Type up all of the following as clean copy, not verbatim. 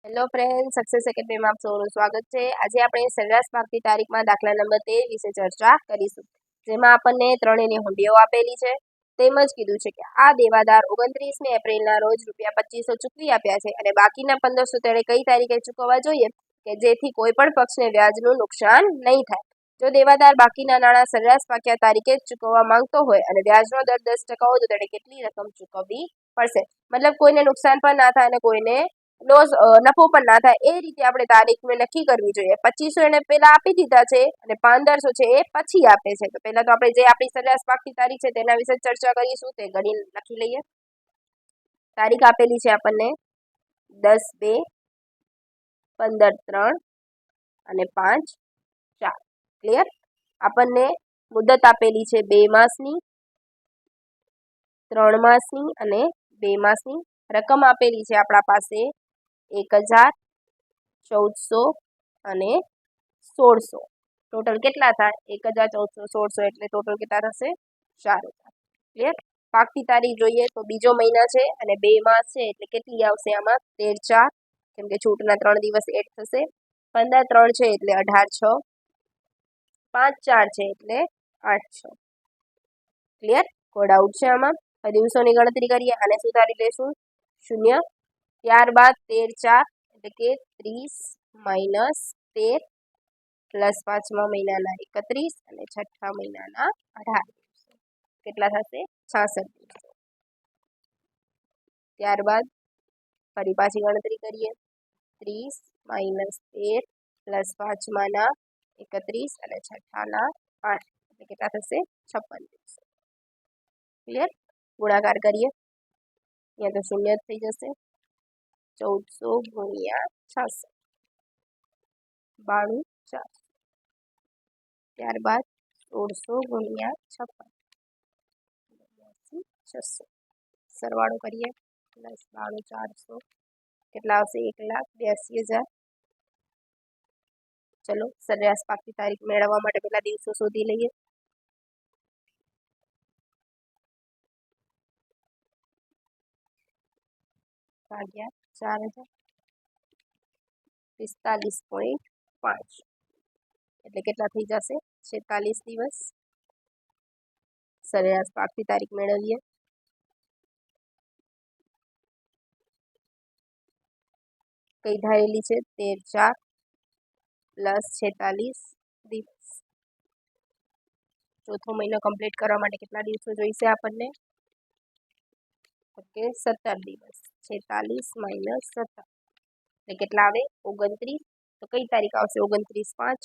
Hello friend, success એકેડમીમાં આપ સૌનું સ્વાગત છે। આજે આપણે સરેરાશ પાકની તારીખમાં દાખલા નંબર 13 વિશે ચર્ચા કરીશું, જેમાં આપણને ત્રણેયની હુંડીઓ આપેલી છે। તેમજ કીધું છે કે આ દેવાદાર 29 એપ્રિલના રોજ ₹2500 ચૂકવી આપ્યા છે અને બાકીના 1500 તેણે કઈ તારીખે ચૂકવવા જોઈએ કે જેથી કોઈ પણ પક્ષને વ્યાજનું નુકસાન નહીં થાય। જો દેવાદાર બાકીના નાણાં સરેરાશ પાક્યા તારીખે જ ચૂકવવા માંગતો હોય અને વ્યાજનો દર 10% હોય તો તેણે કેટલી રકમ ચૂકવવી પડશે? મતલબ કોઈને નુકસાન પણ ના થાય અને કોઈને નફો પણ ના થાય એ રીતે આપણે તારીખ નક્કી કરવી જોઈએ। 2500 એને પહેલા આપી દીધા છે અને 1500 છે એ પછી આપે છે। તો પહેલા તો આપણે જે આપણી સરેરાશ પાકતી તારીખ છે તેના વિશે ચર્ચા કરીશું। તે ગણી લખી લઈએ। તારીખ આપેલી છે આપણને 10/2, 15/3 અને 5/4। ક્લિયર? આપણને મુદત આપેલી છે 2 માસની, 3 માસની અને 2 માસની। રકમ આપેલી છે આપણા પાસે 1000, 1400 અને 1600। ટોટલ કેટલા થાય? 1000, 1400, 1600 એટલે ટોટલ કેટલા થશે? 4000। ક્લિયર? પાકતી તારીખ જોઈએ તો બીજો મહિના છે અને 2 માસ છે એટલે કેટલી આવશે આમાં? 13/4, કેમ કે છૂટના 3 દિવસ એડ થશે। 15/3 છે એટલે 18/6, 5/4 છે એટલે 8/6। ક્લિયર? કોઈ ડાઉટ છે આમાં? હવે દિવસોની ગણતરી કરીએ, આને સુધારી લેશું 0। ત્યારબાદ 13/4 એટલે કે 30 માઇનસ 13 પ્લસ 5મા મહિનાના 31 અને 6ઠ્ઠા મહિનાના 18 દિવસો કેટલા થશે? 66 દિવસો। ત્યારબાદ ફરી પાછી ગણતરી કરીએ, 30 માઇનસ 13 પ્લસ 5માના 31 અને 6ઠ્ઠાના 8 એટલે કેટલા થશે? 56 દિવસો। ક્લિયર? ગુણાકાર કરીએ, અહીંયા તો શૂન્ય જ થઈ જશે। 1400 ગુણ્યા 66, 92,400। ત્યારબાદ 1600 ગુણ્યા 56, 82,600। સરવાળો કરીએ, પ્લસ 92,400 કેટલા આવશે? 1,82,000। ચલો સરેરાશ પાકતી તારીખ મેળવવા માટે પહેલા દિવસો શોધી લઈએ। ભાગ્યા 4000, 45.5 એટલે કેટલા થઈ જશે? 46 દિવસ। સરેરાશ પાકતી તારીખ મેળવીએ, કઈ ધારેલી છે? 13/4 પ્લસ 46 દિવસ। ચોથો મહિનો કમ્પ્લીટ કરવા માટે કેટલા દિવસો જોઈશે આપણને? ઓકે, 17 દિવસ। 46 માઇનસ 17 એટલે કેટલા આવે? 29। તો કઈ તારીખ આવશે? 29/5।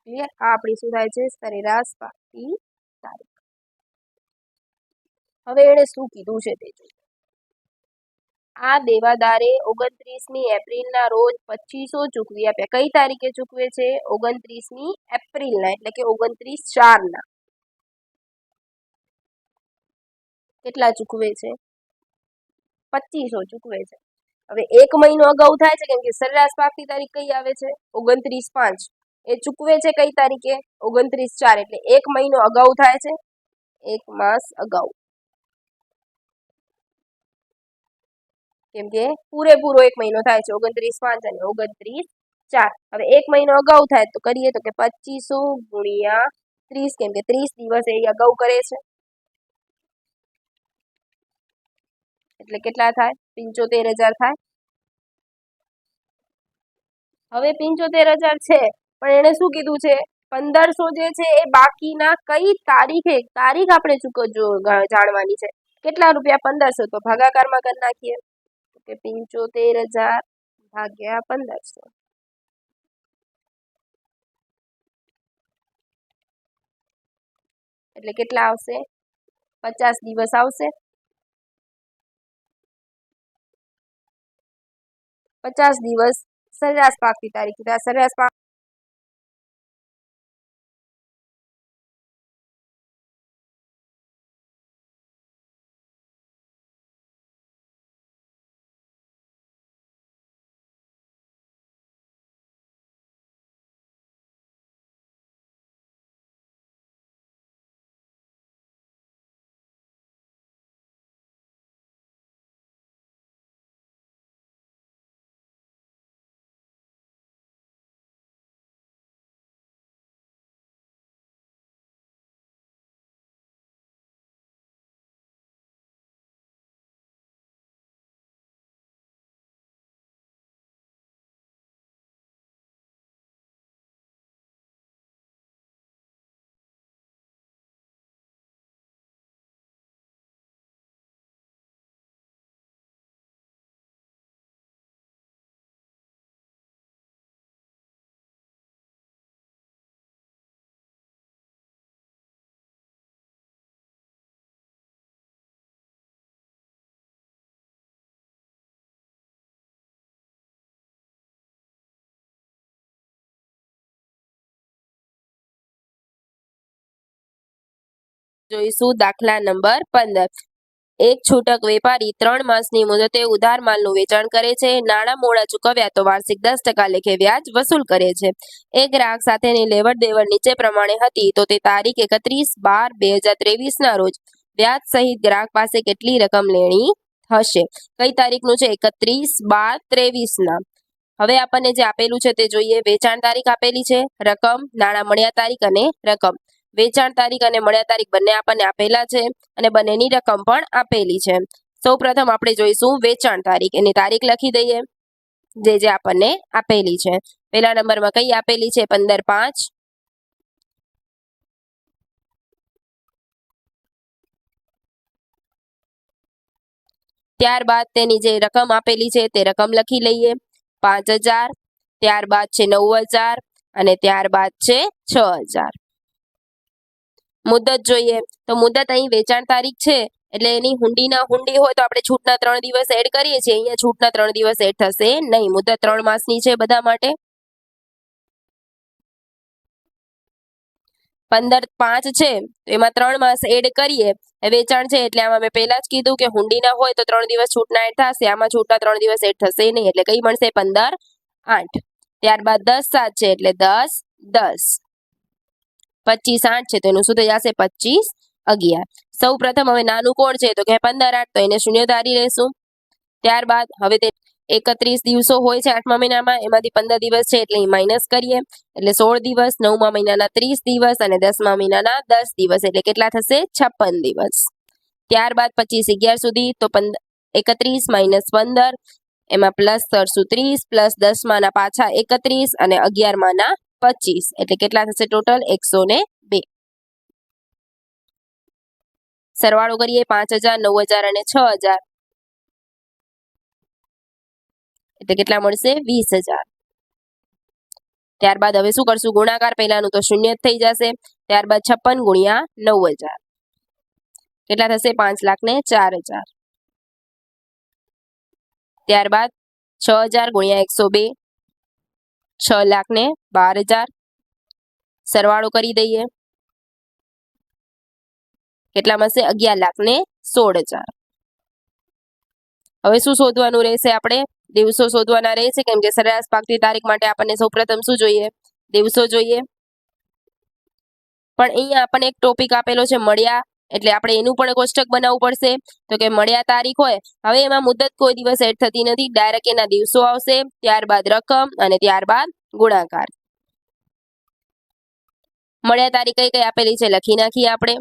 ક્લિયર? આ આપણી શું થાય છે? સરેરાશ પાકતી તારીખ। હવે એણે શું કીધું છે તે જોઈએ। આ દેવાદારે 29મી એપ્રિલના રોજ 2500 ચૂકવી આપ્યા। કઈ તારીખે ચૂકવે છે? 29મી એપ્રિલના એટલે કે 29/4ના। કેટલા ચૂકવે છે? 2500 ચૂકવે છે। હવે એક મહિનો અગાઉ થાય છે કેમ કે સરેરાશ પાકતી તારીખ કઈ આવે છે? 29/5। એ ચૂકવે છે કઈ તારીખે? 29/4 એટલે એક મહિનો અગાઉ થાય છે, એક માસ અગાઉ, કેમ કે પૂરેપૂરો એક મહિનો થાય છે 29/5 અને 29/4। હવે એક મહિનો અગાઉ થાય તો કરીએ તો કે 2500 ગુણ્યા 30, કેમ કે 30 દિવસ એ અગાઉ કરે છે એટલે કેટલા થાય? 75,000 થાય। હવે 75,000 છે પણ એને શું કીધું છે? 1500 જે છે એ બાકીના કઈ તારીખે, તારીખ આપણે જાણવાની છે। કેટલા રૂપિયા? 1500। તો ભાગાકારમાં કરી નાખીએ કે 75,000 ભાગ્યા 1500 એટલે કેટલા આવશે? 50 દિવસ આવશે। 50 દિવસ સરેરાશ પાકતી તારીખ। સરેરાશ જોઈશું દાખલા નંબર 15। એક છૂટક વેપારી 3 માસની મુદતે ઉધાર માલનું વેચાણ કરે છે। નાણાં મોડા ચૂકવ્યા તો વાર્ષિક 10% લેખે વ્યાજ વસૂલ કરે છે। એક ગ્રાહક સાથેની લેવડ દેવડ નીચે પ્રમાણે હતી તો તે તારીખ 31/12/2023ના રોજ વ્યાજ સહિત ગ્રાહક પાસે કેટલી રકમ લેણી હશે? કઈ તારીખનું છે? 31/12/23ના। હવે આપણને જે આપેલું છે તે જોઈએ। વેચાણ તારીખ આપેલી છે, રકમ, નાણાં મળ્યા તારીખ અને રકમ। વેચાણ તારીખ અને મળ્યા તારીખ બંને આપણને આપેલા છે અને બંનેની રકમ પણ આપેલી છે। સૌપ્રથમ આપણે જોઈશું વેચાણ તારીખ। એની તારીખ લખી દઈએ જે આપણને આપેલી છે। પહેલા નંબરમાં કઈ આપેલી છે? 15/5। ત્યારબાદ તેની જે રકમ આપેલી છે તે રકમ લખી લઈએ 5000। ત્યારબાદ છે 9000 અને ત્યારબાદ છે 6000। મુદત જોઈએ તો મુદત અહીં વેચાણ તારીખ છે એટલે એની હુંડી હોય તો આપણે છૂટના 3 દિવસ એડ કરીએ છીએ। અહીંયા છૂટના 3 દિવસ એડ થશે નહીં। મુદત 3 માસની છે બધા માટે। 15/5 છે તો એમાં 3 માસ એડ કરીએ। વેચાણ છે એટલે આમાં મેં પહેલા જ કીધું કે હુંડીના હોય તો 3 દિવસ છૂટના એડ થશે, આમાં છૂટના 3 દિવસ એડ થશે નહીં એટલે કઈ મળશે? 15/8। ત્યારબાદ 10/7 છે એટલે 10/10। 25/8 છે તો એનું શું થઈ જશે? 25/11। સૌ પ્રથમ હવે નાનું કોણ છે તો કે 15/8 તો એને શૂન્ય ધારી લેશું। ત્યારબાદ હવે તે 31 દિવસો હોય છે 8મા મહિનામાં, એમાંથી 15 દિવસ છે એટલે માઇનસ કરીએ એટલે 16 દિવસ, 9મા મહિનાના 30 દિવસ અને 10મા મહિનાના 10 દિવસ એટલે કેટલા થશે? 56 દિવસ। ત્યારબાદ 25/11 સુધી તો 31 - 15 એમાં પ્લસ કરશું 30 પ્લસ 10માના પાછા 31 અને 11માના 25 એટલે કેટલા થશે ટોટલ? 102। સરવાળો કરીએ 5000, 9000 અને 6000 એટલે કેટલા મળશે? 20000। ત્યારબાદ હવે શું કરશું? ગુણાકાર। પહેલાનું તો શૂન્ય જ થઈ જશે। ત્યારબાદ 56 ગુણ્યા 9000 કેટલા થશે? 5,04,000। ત્યારબાદ 6000 ગુણ્યા 102 6,12,000 સરવાળો કરી દઈએ કેટલા મળશે? 11,16,000। હવે શું શોધવાનું રહેશે? આપણે દિવસો શોધવાના રહેશે કેમ કે સરેરાશ પાકતી તારીખ માટે આપણને સૌપ્રથમ શું જોઈએ? દિવસો જોઈએ। પણ અહીંયા આપણને એક ટોપિક આપેલો છે મળ્યા એટલે આપણે એનું પણ કોષ્ટક બનાવવું પડશે। તો કે મળ્યા તારીખ હોય, હવે એમાં મુદત કોઈ દિવસ એડ થતી નથી, ડાયરેક્ટ એના દિવસો આવશે, ત્યારબાદ રકમ અને ત્યારબાદ ગુણાકાર। મળ્યા તારીખ કઈ કઈ આપેલી છે લખી નાખીએ આપણે।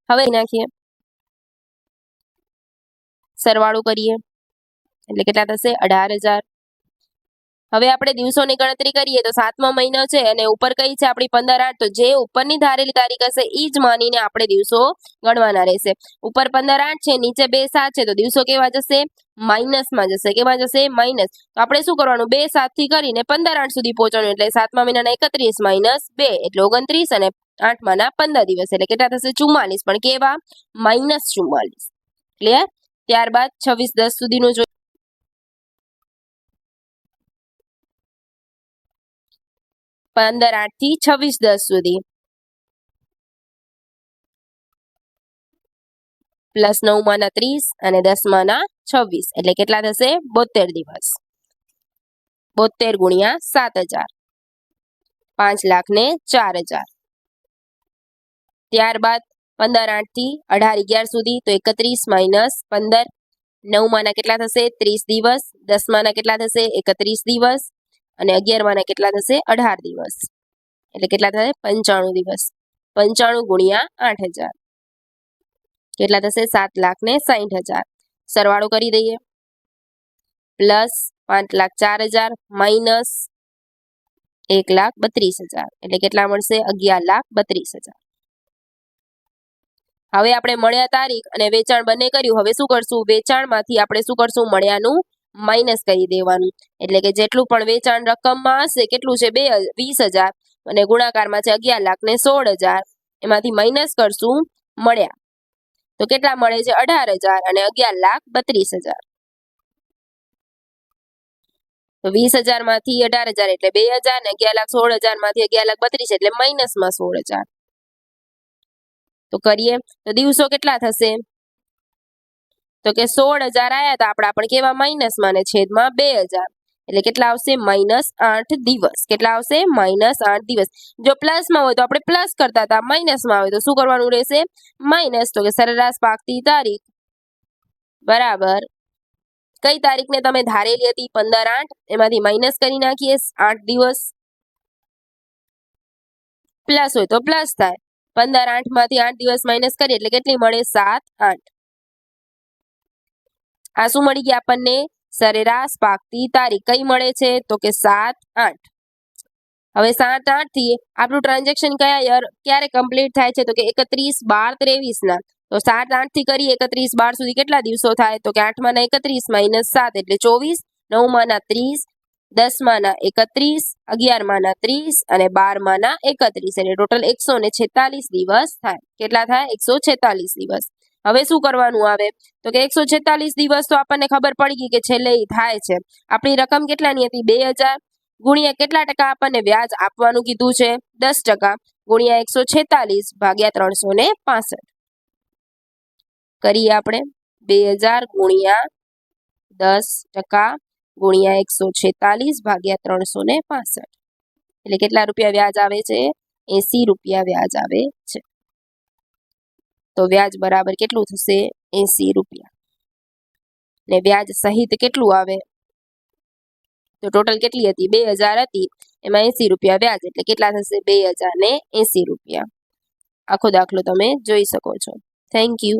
હવે નાખીએ સરવાળો કરીએ એટલે કેટલા થશે? 18,000। હવે આપણે દિવસોની ગણતરી કરીએ તો 7મો મહિનો છે અને ઉપર કઈ છે આપણી 15/8 તો જે ઉપરની ધારેલી તારીખ હશે એ જ માનીને આપણે દિવસો ગણવાના રહેશે। ઉપર 15/8 છે, નીચે 2/7 છે તો દિવસો કેવા જશે? માઇનસમાં જશે। કેવા જશે? માઇનસ। તો આપણે શું કરવાનું? 2/7 થી કરીને 15/8 સુધી પહોંચવાનું એટલે 7મા મહિનાના 31 - 2 એટલે 29 અને 8માના 15 દિવસ એટલે કેટલા થશે? 44 પણ કેવા? -44। ક્લિયર? ત્યારબાદ 26/10 સુધીનું જોઈએ। 15/8 થી 26/10 સુધી પ્લસ 9માના 30 અને 10માના 26 એટલે કેટલા થશે? 72 દિવસ। 72 ગુણ્યા 7,000 5,04,000। ત્યારબાદ 15/8 થી 18/11 સુધી તો 31 - 15 9માના કેટલા થશે? 30 દિવસ, 10માના કેટલા થશે? 31 દિવસ અને 11માના કેટલા થશે? 18 દિવસ એટલે કેટલા થશે? 95 દિવસ। 95 ગુણ્યા 8,000 કેટલા થશે? 7,60,000 સરવાળો કરી દઈએ પ્લસ 5,04,000 માઇનસ 1,32,000 એટલે કેટલા મળશે? 11,32,000। હવે આપણે મળ્યા તારીખ અને વેચાણ બંને કર્યું। હવે શું કરશું? વેચાણમાંથી આપણે શું કરશું? મળ્યાનું માઇનસ કરી દેવાનું એટલે કે જેટલું પણ વેચાણ રકમમાં હશે કેટલું છે? 20,000 અને ગુણાકારમાં છે 11,16,000 એમાંથી માઇનસ કરશું મળ્યા તો કેટલા મળે છે? 18,000 અને 11,32,000। તો 20,000 માંથી 18,000 એટલે 2,000 ને 11,16,000 માંથી 11,32 એટલે માઇનસમાં 16,000. તો કરીએ તો દિવસો કેટલા થશે? તો કે 16,000 આયા હતા આપણા પણ કેવા માઇનસમાં ને છેદમાં 2,000 એટલે કેટલા આવશે? -8 દિવસ. કેટલા આવશે? -8 દિવસ. જો પ્લસમાં હોય તો આપણે પ્લસ કરતા હતા, માઇનસમાં આવે તો શું કરવાનું રહેશે? માઇનસ. તો કે સરેરાશ પાકતી તારીખ બરાબર કઈ તારીખને તમે ધારેલી હતી? 15/8. એમાંથી માઇનસ કરી નાખીએ 8 દિવસ. પ્લસ હોય તો પ્લસ થાય. 15/8 માંથી 8 દિવસ માઇનસ કરીએ એટલે કેટલી મળે? 7/8. આ શું મળી ગયા આપણને? સરેરાશ પાકતી તારીખ. કઈ મળે છે? તો કે 7/8. હવે 7/8 થી આપણું ટ્રાન્ઝેક્શન ક્યારે કમ્પ્લીટ થાય છે? તો કે 31/12/23 ના. તો 7/8 થી કરી 31/12 સુધી કેટલા દિવસો થાય? તો કે 8 - 31 - 7 એટલે 24, 9 - 30, 10 - 31, 11 - 30 અને 12 - 31 એટલે ટોટલ 146 દિવસ થાય. કેટલા થાય? 146 દિવસ. હવે શું કરવાનું આવે? તો કે 146 દિવસ તો આપણને ખબર પડી ગઈ કે છેલ્લે થાય છે. આપણી રકમ કેટલાની હતી? 2,000 ગુણ્યા કેટલા ટકા આપણને વ્યાજ આપવાનું કીધું છે? 10% ગુણ્યા 146 ભાગ્યા 365. કરીએ આપણે 2,000 ગુણ્યા 10% ગુણ્યા 146 ભાગ્યા 365 એટલે કેટલા રૂપિયા વ્યાજ આવે છે? 80 રૂપિયા વ્યાજ આવે છે. તો વ્યાજ બરાબર કેટલું થશે? 80 રૂપિયા. ને વ્યાજ સહિત કેટલું આવે? તો ટોટલ કેટલી હતી? 2,000 હતી, એમાં 80 રૂપિયા વ્યાજ એટલે કેટલા થશે? 2,080 રૂપિયા. આખો દાખલો તમે જોઈ શકો છો. Thank you.